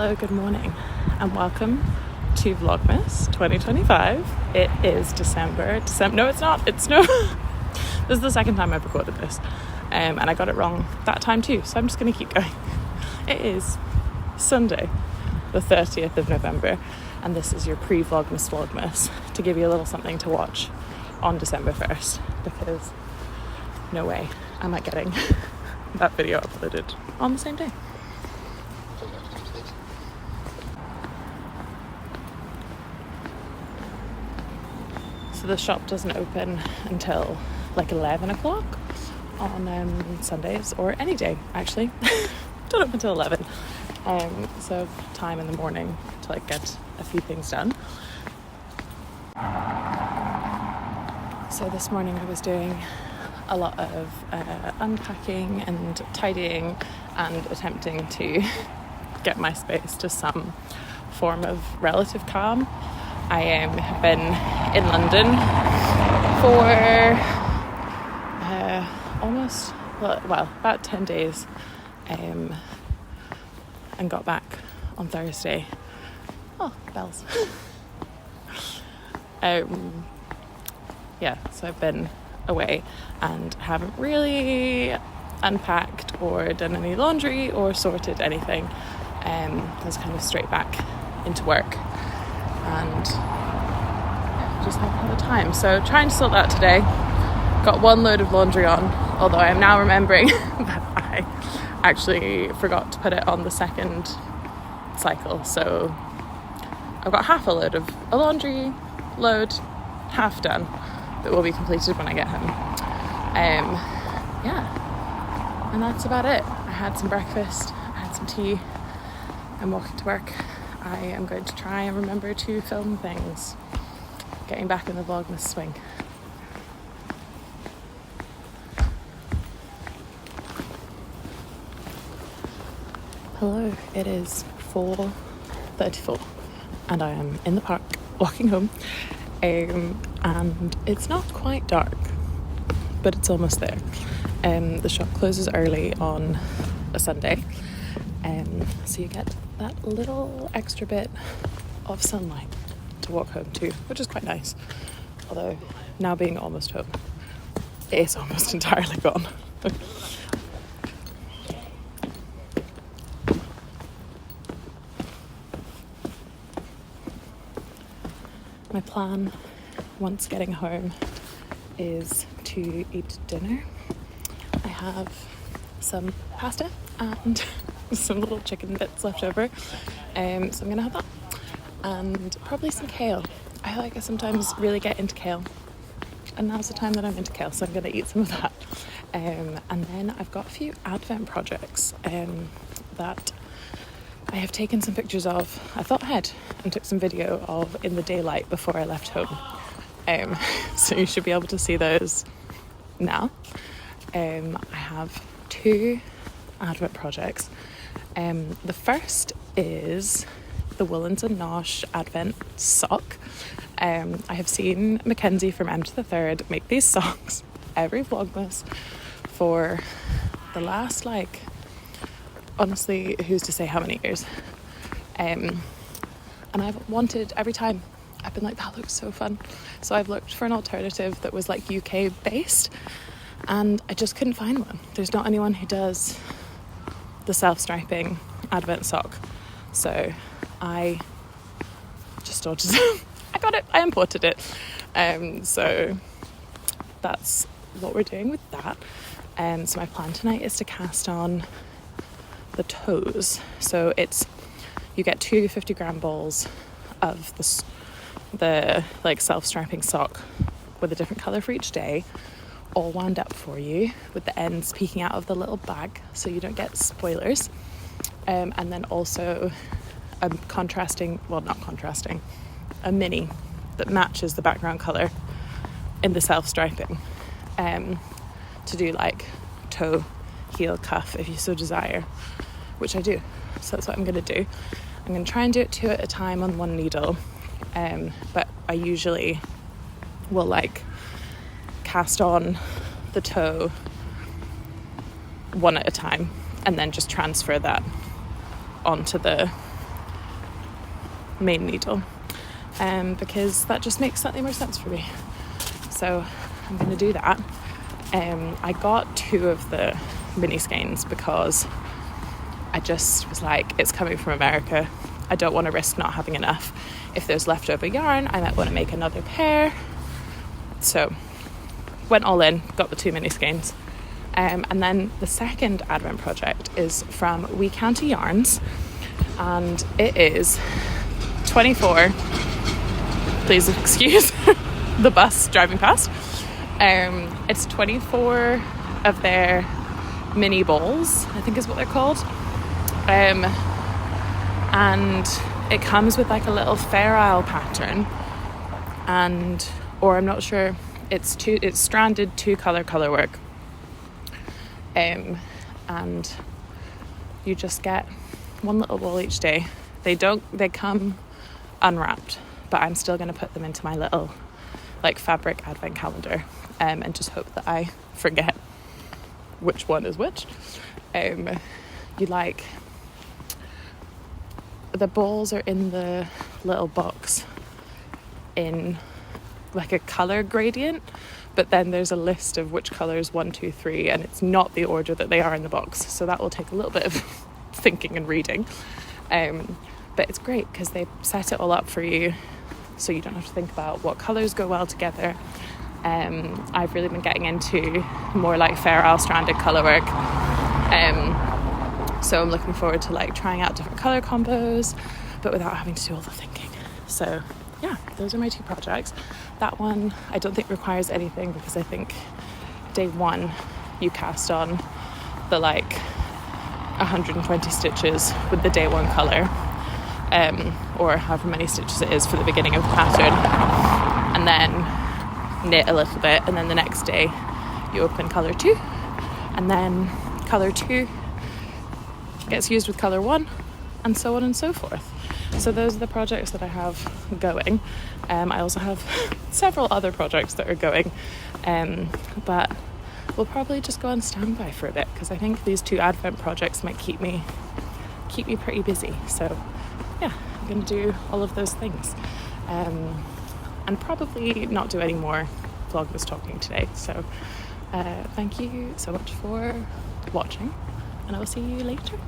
Hello, good morning, and welcome to Vlogmas 2025. It is December. No, it's not. It's no. This is the second time I've recorded this, and I got it wrong that time too. So I'm just going to keep going. It is Sunday, the 30th of November, and this is your pre-Vlogmas to give you a little something to watch on December 1st, because no way am I getting that video uploaded on the same day. So the shop doesn't open until like 11 o'clock on Sundays, or any day actually. Don't open until 11. So time in the morning to like get a few things done. So this morning I was doing a lot of unpacking and tidying and attempting to get my space to some form of relative calm. I have been in London for about 10 days and got back on Thursday. Oh, bells. So I've been away and haven't really unpacked or done any laundry or sorted anything. I was kind of straight back into work and just haven't had the time. So trying to sort that today. Got one load of laundry on, although I am now remembering that I actually forgot to put it on the second cycle. So I've got half a load of a laundry load, half done, that will be completed when I get home. And that's about it. I had some breakfast, I had some tea. I'm walking to work. I am going to try and remember to film things. Getting back in the vlogmas swing. Hello, it is 4:34 and I am in the park walking home. And it's not quite dark, but it's almost there. The shop closes early on a Sunday, so you get that little extra bit of sunlight to walk home to, which is quite nice. Although now being almost home, it is almost entirely gone. My plan once getting home is to eat dinner. I have some pasta and some little chicken bits left over, so I'm gonna have that, and probably some kale. I sometimes really get into kale, and now's the time that I'm into kale, so I'm gonna eat some of that. And then I've got a few advent projects that I have taken some pictures of. I thought ahead and took some video of in the daylight before I left home. So you should be able to see those now. I have two advent projects. The first is the woolens and nosh advent sock. I have seen Mackenzie from M to the Third make these socks every vlogmas for the last, honestly, who's to say how many years? And I've wanted, every time I've been like, that looks so fun. So I've looked for an alternative that was like UK based, and I just couldn't find one. There's not anyone who does the self-striping advent sock. So I just ordered I got it, I imported it. So that's what we're doing with that. So my plan tonight is to cast on the toes. So you get two 50-gram balls of the self-striping sock with a different colour for each day, all wound up for you with the ends peeking out of the little bag so you don't get spoilers. And then also a mini that matches the background colour in the self-striping, to do like toe, heel, cuff if you so desire, which I do. So that's what I'm going to do. I'm going to try and do it 2 at a time on one needle, but I usually will cast on the toe one at a time and then just transfer that onto the main needle, because that just makes slightly more sense for me. So I'm going to do that. I got 2 of the mini skeins because I just was like, it's coming from America. I don't want to risk not having enough. If there's leftover yarn, I might want to make another pair. So went all in, got the 2 mini skeins. And then the second Advent project is from Wee County Yarns, and it is 24, please excuse the bus driving past. It's 24 of their mini bowls, I think is what they're called. And it comes with like a little Fair Isle pattern, or I'm not sure, it's stranded 2-color work. And you just get 1 little bowl each day. They come unwrapped, but I'm still going to put them into my little like fabric advent calendar, and just hope that I forget which one is which. The balls are in the little box in like a colour gradient, but then there's a list of which colours 1, 2, 3, and it's not the order that they are in the box, so that will take a little bit of thinking and reading, but it's great because they set it all up for you so you don't have to think about what colours go well together. I've really been getting into more like Fair Isle stranded colour work, so I'm looking forward to like trying out different colour combos but without having to do all the thinking. So yeah, those are my 2 projects. That one I don't think requires anything because I think day 1 you cast on the like 120 stitches with the day 1 colour, or however many stitches it is for the beginning of the pattern, and then knit a little bit, and then the next day you open colour 2, and then colour 2 gets used with colour 1, and so on and so forth. So those are the projects that I have going. I also have several other projects that are going, but we'll probably just go on standby for a bit because I think these 2 Advent projects might keep me pretty busy. So yeah, I'm going to do all of those things, and probably not do any more vlogmas talking today. So thank you so much for watching, and I will see you later.